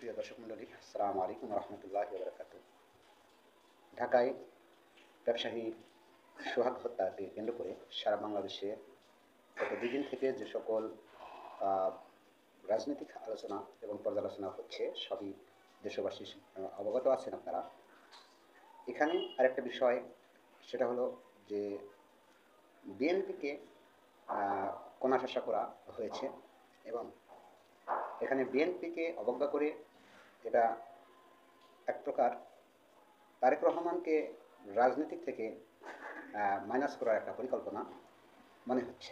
প্রিয় দর্শক মণ্ডলী, আসসালামু আলাইকুম রহমতুল্লাহি ওয়া বারাকাতুহু। ঢাকায় ব্যবসায়ী সোহাগ হত্যাকে কেন্দ্র করে সারা বাংলাদেশে গত ২ দিন থেকে যে সকল আহ, রাজনৈতিক আলোচনা এবং পর্যালোচনা হচ্ছে সবই দেশবাসী অবগত আছেন আপনারা। এখানে আরেকটা বিষয়, সেটা হলো যে বিএনপিকে কোণঠাসা করা হয়েছে এবং এখানে বিএনপিকে অবজ্ঞা করে এটা এক প্রকার তারেক রহমানকে রাজনীতি থেকে মাইনাস করার একটা পরিকল্পনা মনে হচ্ছে।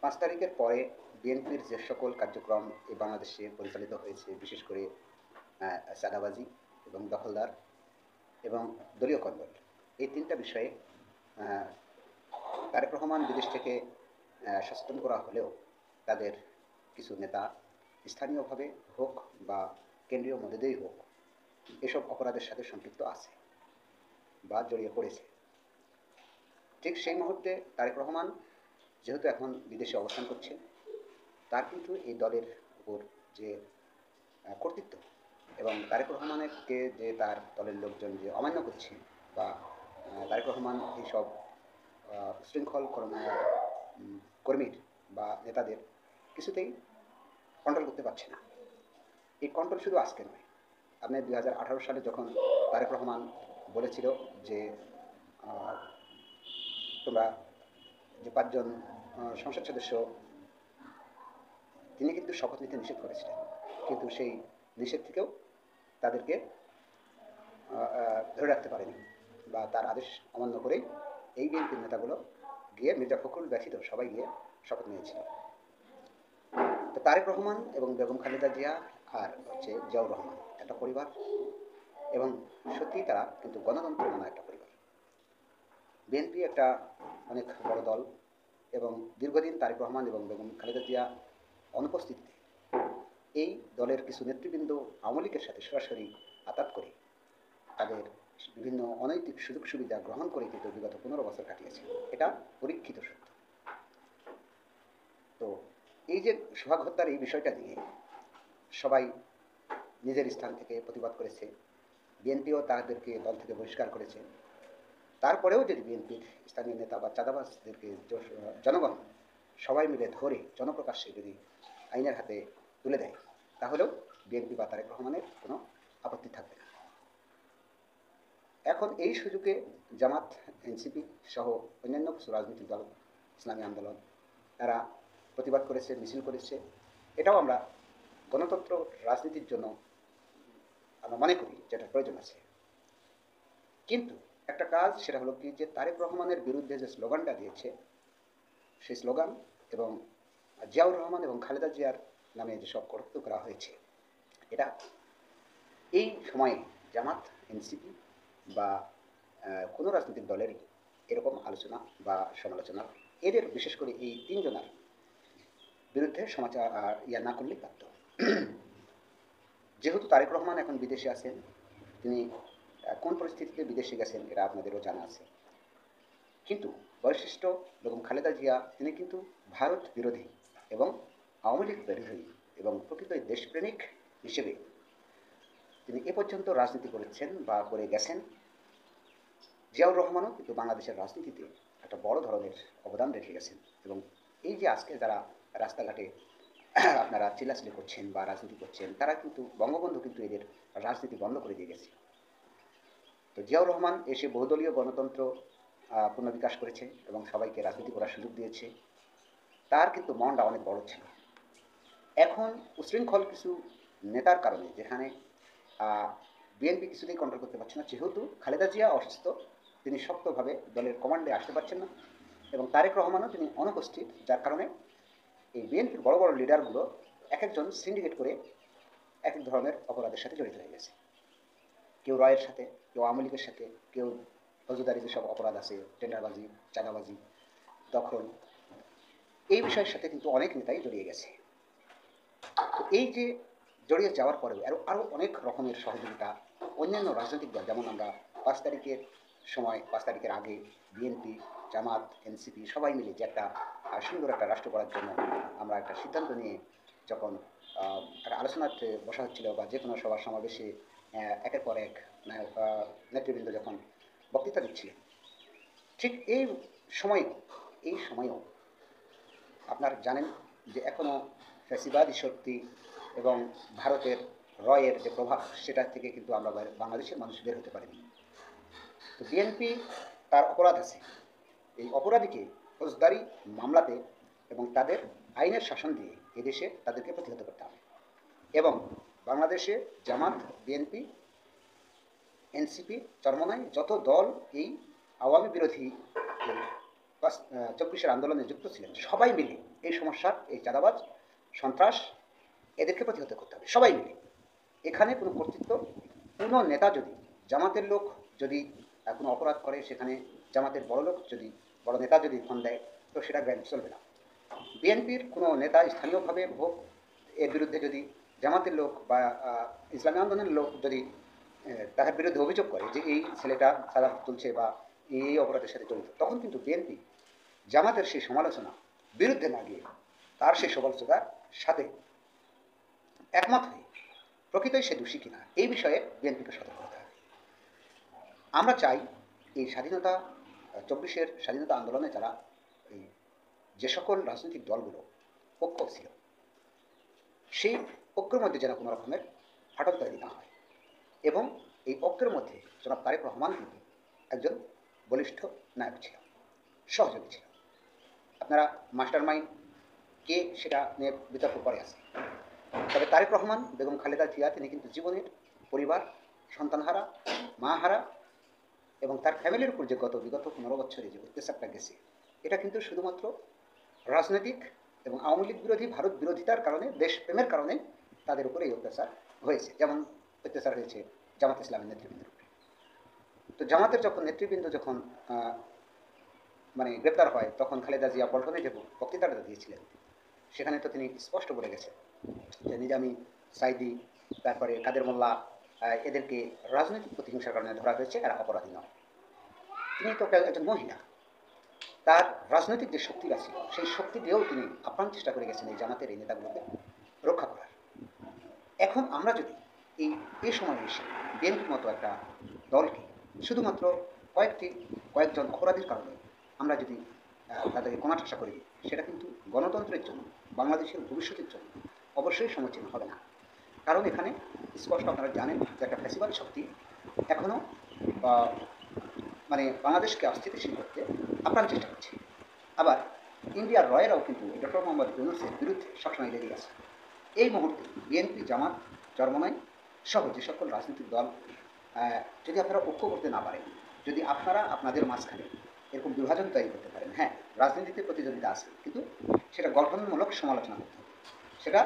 ৫ তারিখের পরে বিএনপির যে সকল কার্যক্রম এই বাংলাদেশে পরিচালিত হয়েছে, বিশেষ করে চাঁদাবাজি এবং দখলদার এবং দলীয় কন্দল, এই তিনটা বিষয়ে তারেক রহমান বিদেশ থেকে সচেতন করা হলেও তাদের কিছু নেতা স্থানীয়ভাবে হোক বা কেন্দ্রীয় মদদেই হোক এসব অপরাধের সাথে সম্পৃক্ত আছে বা জড়িয়ে পড়েছে। ঠিক সেই মুহূর্তে তারেক রহমান যেহেতু এখন বিদেশে অবস্থান করছে, তার কিন্তু এই দলের উপর যে কর্তৃত্ব এবং তারেক রহমানকে যে তার দলের লোকজন যে অমান্য করছে বা তারেক রহমান এইসব উশৃঙ্খল কর্মীর বা নেতাদের কিছুতেই কন্ট্রোল করতে পারছে না। এই কন্ট্রোল শুধু আজকে নয়, আপনি 2018 সালে যখন তারেক রহমান বলেছিল যে তোমরা যে 5 জন সংসদ সদস্য, তিনি কিন্তু শপথ নিতে নিষেধ করেছিলেন, কিন্তু সেই নিষেধ থেকেও তাদেরকে ধরে রাখতে পারেনি বা তার আদেশ অমান্য করেই এই বিএনপির নেতাগুলো গিয়ে মির্জা ফখরুল ব্যথিত সবাই গিয়ে শপথ নিয়েছিল। তো তারেক রহমান এবং বেগম খালেদা জিয়া আর হচ্ছে জিয়াউর রহমান একটা পরিবার এবং সত্যিই তারা কিন্তু গণতন্ত্র মানা একটা পরিবার। বিএনপি একটা অনেক বড় দল এবং দীর্ঘদিন তারেক রহমান এবং বেগম খালেদা জিয়া অনুপস্থিতিতে এই দলের কিছু নেতৃবৃন্দ আওয়ামী লীগের সাথে সরাসরি আতাত করে তাদের বিভিন্ন অনৈতিক সুযোগ সুবিধা গ্রহণ করে কিন্তু বিগত 15 বছর কাটিয়েছে। এটা পরীক্ষিত সত্য। তো এই যে সোহাগ হত্যার এই বিষয়টা নিয়ে সবাই নিজের স্থান থেকে প্রতিবাদ করেছে, বিএনপিও তাদেরকে দল থেকে বহিষ্কার করেছে। তারপরেও যদি বিএনপির স্থানীয় নেতা বা চাঁদাবাজদেরকে জনগণ সবাই মিলে ধরে জনপ্রকাশ্যে যদি আইনের হাতে তুলে দেয়, তাহলেও বিএনপি বা তারেক রহমানের কোনো আপত্তি থাকবে না। এখন এই সুযোগে জামাত, এনসিপি সহ অন্যান্য কিছু রাজনৈতিক দল, ইসলামী আন্দোলন, তারা প্রতিবাদ করেছে, মিছিল করেছে। এটাও আমরা গণতন্ত্র রাজনীতির জন্য আমরা মনে করি যেটার প্রয়োজন আছে। কিন্তু একটা কাজ, সেটা হলো কি যে তারেক রহমানের বিরুদ্ধে যে স্লোগানটা দিয়েছে, সেই স্লোগান এবং জিয়াউর রহমান এবং খালেদা জিয়ার নামে যেসব কটাক্ষ করা হয়েছে, এটা এই সময়ে জামাত, এনসিপি বা কোনো রাজনৈতিক দলেরই এরকম আলোচনা বা সমালোচনা এদের বিশেষ করে এই তিনজনের বিরুদ্ধে সমাচার না করলেই পারত। যেহেতু তারেক রহমান এখন বিদেশে আছেন, তিনি কোন পরিস্থিতিতে বিদেশে গেছেন এটা আপনাদেরও জানা আছে। কিন্তু বৈশিষ্ট্য বেগম খালেদা জিয়া, তিনি কিন্তু ভারত বিরোধী এবং আওয়ামী লীগ বিরোধী এবং প্রকৃত দেশপ্রেমিক হিসেবে তিনি এ পর্যন্ত রাজনীতি করেছেন বা করে গেছেন। জিয়াউর রহমানও কিন্তু বাংলাদেশের রাজনীতিতে একটা বড় ধরনের অবদান রেখে গেছেন এবং এই যে আজকে যারা রাস্তাঘাটে আপনারা চিল্লাচিল্লি করছেন বা রাজনীতি করছেন, তারা কিন্তু বঙ্গবন্ধু কিন্তু এদের রাজনীতি বন্ধ করে দিয়ে গেছে। তো জিয়াউর রহমান এসে বহুদলীয় গণতন্ত্র পুনর্বিকাশ করেছে এবং সবাইকে রাজনীতি করার সুযোগ দিয়েছে। তার কিন্তু মনটা অনেক বড় ছিল। এখন উশৃঙ্খল কিছু নেতার কারণে, যেখানে বিএনপি কিছুতেই কন্ট্রোল করতে পারছে না, যেহেতু খালেদা জিয়া অসুস্থ, তিনি শক্তভাবে দলের কমান্ডে আসতে পারছেন না এবং তারেক রহমানও তিনি অনুপস্থিত, যার কারণে এই বিএনপির বড় বড় লিডারগুলো এক একজন সিন্ডিকেট করে এক এক ধরনের অপরাধের সাথে জড়িত হয়ে গেছে। কেউ রয়ের সাথে, কেউ আওয়ামী লীগের সাথে, কেউ ফৌজদারি যেসব অপরাধ আছে, টেন্ডারবাজি, চাঁদাবাজি, দখল, এই বিষয়ের সাথে কিন্তু অনেক নেতাই জড়িয়ে গেছে। তো এই যে জড়িয়ে যাওয়ার পরেও আরও অনেক রকমের সহযোগিতা অন্যান্য রাজনৈতিক দল, যেমন আমরা 5 তারিখের সময়, 5 তারিখের আগে বিএনপি, জামাত, এনসিপি সবাই মিলে যে একটা সুন্দর একটা রাষ্ট্র করার জন্য আমরা একটা সিদ্ধান্ত নিয়ে যখন একটা আলোচনাতে বসা হচ্ছিল বা যে কোনো সভা সমাবেশে একের পর এক নেতৃবৃন্দ যখন বক্তৃতা দিচ্ছিলেন, ঠিক সময়ও এই সময়েও আপনার জানেন যে এখনও ফ্যাসিবাদী শক্তি এবং ভারতের রয়ের যে প্রভাব, সেটা থেকে কিন্তু আমরা বাংলাদেশের মানুষ বের হতে পারিনি। তো বিএনপি তার অপরাধ আছে, এই অপরাধীকে ফৌজদারি মামলাতে এবং তাদের আইনের শাসন দিয়ে এদেশে তাদেরকে প্রতিহত করতে হবে। এবং বাংলাদেশে জামাত, বিএনপি, এনসিপি, চরমনাই যত দল এই আওয়ামী বিরোধী 24-এর আন্দোলনে যুক্ত ছিলেন, সবাই মিলে এই সমস্যার, এই চাঁদাবাজ, সন্ত্রাস, এদেরকে প্রতিহত করতে হবে সবাই মিলে। এখানে কোনো কর্তৃত্ব, কোনো নেতা যদি, জামাতের লোক যদি কোনো অপরাধ করে, সেখানে জামাতের বড় লোক যদি, বড় নেতা যদি ফোন দেয়, তো সেটা গ্রান্ট চলবে না। বিএনপির কোনো নেতা স্থানীয়ভাবে হোক, এর বিরুদ্ধে যদি জামাতের লোক বা ইসলামী আন্দোলনের লোক যদি তার বিরুদ্ধে অভিযোগ করে যে এই ছেলেটা চাঁদা তুলছে বা এই অপরাধের সাথে জড়িত, তখন কিন্তু বিএনপি জামাতের সেই সমালোচনা বিরুদ্ধে না গিয়ে তার সেই সমালোচনার সাথে একমত হয়ে প্রকৃতই সে দোষী কিনা এই বিষয়ে বিএনপিকে সতর্ক হতে হবে। আমরা চাই এই স্বাধীনতা 24-এর স্বাধীনতা আন্দোলনে যারা এই যে সকল রাজনৈতিক দলগুলো পক্ষ ছিল, সেই ঐক্যের মধ্যে যেন কোনো রকমের ফাটল তৈরি না হয়। এবং এই ঐক্যের মধ্যে জনাব তারেক রহমান কিন্তু একজন বলিষ্ঠ নায়ক ছিল, সহযোগী ছিল। আপনারা মাস্টার মাইন্ড কে সেটা নিয়ে বিতর্ক করে আছে, তবে তারেক রহমান, বেগম খালেদা জিয়া, তিনি কিন্তু জীবনের, পরিবার, সন্তানহারা, মা হারা এবং তার ফ্যামিলির উপর যে বিগত 15 বছরে যে অত্যাচারটা গেছে, এটা কিন্তু শুধুমাত্র রাজনৈতিক এবং আওয়ামী লীগ বিরোধী, ভারত বিরোধিতার কারণে, দেশপ্রেমের কারণে তাদের উপরে এই অত্যাচার হয়েছে। যেমন অত্যাচার হয়েছে জামাত ইসলামের নেতৃবৃন্দের উপরে। তো জামাতের যখন নেতৃবৃন্দ যখন মানে গ্রেপ্তার হয়, তখন খালেদা জিয়া পল্টনে যে বক্তৃতাটা দিয়েছিলেন, সেখানে তো তিনি স্পষ্ট বলে গেছেন যে নিজামী, সাইদি, তারপরে কাদের মোল্লা, এদেরকে রাজনৈতিক প্রতিহিংসার কারণে ধরা হয়েছে, এরা অপরাধী নয়। তিনি তো একজন মহিলা, তার রাজনৈতিক যে শক্তিটা ছিল, সেই শক্তি দিয়েও তিনি আপ্রাণ চেষ্টা করে গেছেন এই জামাতের এই নেতাগুলোকে রক্ষা করার। এখন আমরা যদি এই সময় এসে বিএনপির মতো একটা দলকে শুধুমাত্র কয়েকজন অপরাধীর কারণে আমরা যদি তাদেরকে কোণঠাসা করে দিই, সেটা কিন্তু গণতন্ত্রের জন্য, বাংলাদেশের ভবিষ্যতের জন্য অবশ্যই সমীচীন হবে না। কারণ এখানে স্পষ্ট আপনারা জানেন যে একটা ফ্যাসিবাদী শক্তি এখনও মানে বাংলাদেশকে অস্থিতিশীল করতে আপ্রাণ চেষ্টা করছে। আবার ইন্ডিয়ার রয়েরাও কিন্তু ডক্টর মোহাম্মদ ইউনূসের বিরুদ্ধে সবসময় লেগে আছে। এই মুহূর্তে বিএনপি, জামাত, চরমনাই সহ যে সকল রাজনৈতিক দল যদি আপনারা ঐক্য করতে না পারেন, যদি আপনারা আপনাদের মাঝখানে এরকম বিভাজন তৈরি করতে পারেন, হ্যাঁ, রাজনীতিতে প্রতিযোগিতা আছে, কিন্তু সেটা গঠনমূলক সমালোচনা করতে হবে। সেটা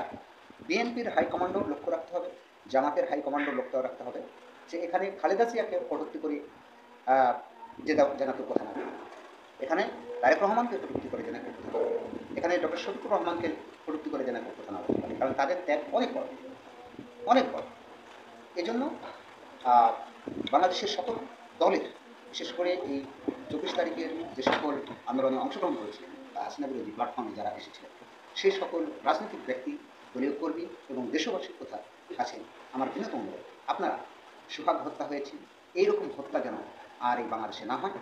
বিএনপির হাইকমান্ডও লক্ষ্য রাখতে হবে, জামাতের হাইকমান্ডও লক্ষ্য রাখতে হবে যে এখানে খালেদা জিয়াকে কটূক্তি করে যেন কেউ কথা না বলে, এখানে তারেক রহমানকে কটূক্তি করে যেন কেউ কথা না বলে, এখানে ডক্টর শফিকুর রহমানকে কটূক্তি করে যেন কেউ কথা না বলতে পারে, কারণ তাদের ত্যাগ অনেক বড়, অনেক বড়। এজন্য বাংলাদেশের সকল দলের, বিশেষ করে এই 24 তারিখের যে সকল আন্দোলনে অংশগ্রহণ করেছিলেন বা হাসিনা বিরোধী প্ল্যাটফর্মে যারা এসেছিলেন, সেই সকল রাজনৈতিক ব্যক্তি, দলীয় কর্মী এবং দেশবাসীর কাছে আমার বিনীত অনুরোধ, আপনারা সোহাগ হত্যা হয়েছে, এইরকম হত্যা যেন আর এই বাংলাদেশে না হয়।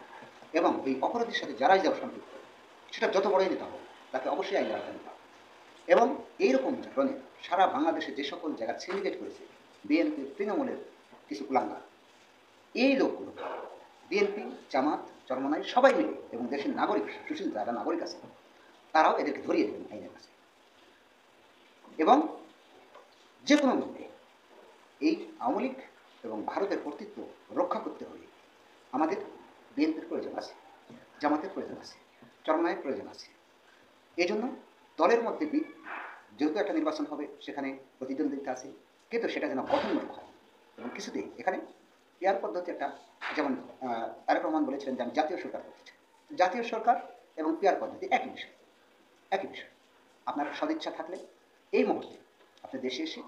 এবং এই অপরাধীর সাথে যারাই যাও সম্পৃক্ত, সেটা যত বড়ই নেতা হোক, তাকে অবশ্যই আইনের আওতায় নিতে হবে। এবং এইরকম ধরনের সারা বাংলাদেশে যে সকল জায়গা সিন্ডিকেট করেছে বিএনপির, তৃণমূলের কিছু কুলাঙ্গার, এই লোকগুলো বিএনপি, জামাত, চরমনাই সবাই মিলে এবং দেশের নাগরিক, সুশীল যারা নাগরিক আছে, তারাও এদেরকে ধরিয়ে দেবেন আইনের কাছে। এবং যে কোনো মূল্যে এই আওয়ামী লীগ এবং ভারতের কর্তৃত্ব রক্ষা করতে হলে আমাদের বিএনপির প্রয়োজন আছে, জামাতের প্রয়োজন আছে, চরমনাইয়ের প্রয়োজন আছে। এই জন্য দলের মধ্যে যেহেতু একটা নির্বাচন হবে, সেখানে প্রতিদ্বন্দ্বিতা আছে, কিন্তু সেটা যেন গঠনমূলক হয় এবং কিছুতেই এখানে পিয়ার পদ্ধতি একটা, যেমন তারেক রহমান বলেছিলেন যে আমি জাতীয় সরকার করতে চাই, জাতীয় সরকার এবং পিয়ার পদ্ধতি একই বিষয়, একই বিষয়। আপনার সদিচ্ছা থাকলে এই মুহূর্তে আপনি দেশে এসে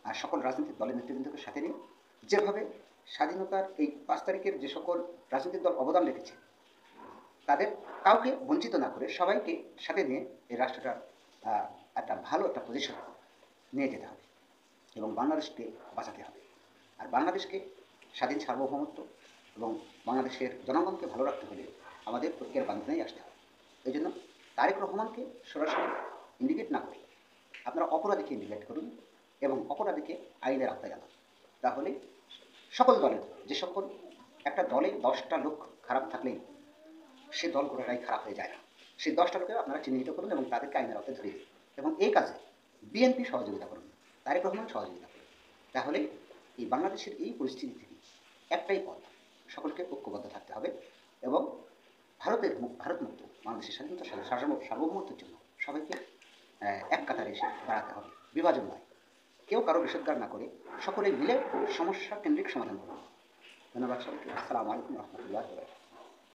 আর সকল রাজনৈতিক দলের নেতৃবৃন্দকে সাথে নিয়ে, যেভাবে স্বাধীনতার এই 5 তারিখের যে সকল রাজনৈতিক দল অবদান রেখেছে, তাদের কাউকে বঞ্চিত না করে সবাইকে সাথে নিয়ে এই রাষ্ট্রটা একটা ভালো একটা পজিশন নিয়ে যেতে হবে এবং বাংলাদেশকে বাঁচাতে হবে। আর বাংলাদেশকে স্বাধীন সার্বভৌমত্ব এবং বাংলাদেশের জনগণকে ভালো রাখতে হলে আমাদের প্রত্যেকের বান্ধবনেই আসতে হবে। এই জন্য তারেক রহমানকে সরাসরি ইন্ডিকেট না করে আপনারা অপরাধীকে ইন্ডিকেট করুন এবং অপরাধীকে আইনের আওতায় আনুন। তাহলে সকল দলের, যে সকল একটা দলে 10টা লোক খারাপ থাকলেই সে দল গোটাটাই খারাপ হয়ে যায় না। সেই 10টা লোকেও আপনারা চিহ্নিত করুন এবং তাদেরকে আইনের আওতায় ধরিয়ে দিন। এবং এই কাজে বিএনপি সহযোগিতা করুন, তারেক রহমান সহযোগিতা করুন। তাহলে এই বাংলাদেশের এই পরিস্থিতি থেকে একটাই পথ, সকলকে ঐক্যবদ্ধ থাকতে হবে এবং ভারত মুক্ত বাংলাদেশের স্বাধীনতা সার্বভৌমত্বের জন্য সবাইকে এক কাতারে এসে দাঁড়াতে হবে, বিভাজন নয়। কেউ কারো বিষোদ্গার না করে সকলে মিলে সমস্যা কেন্দ্রিক সমাধান করুন। ধন্যবাদ সবাইকে। আসসালামু আলাইকুম রহমতুল্লাহ।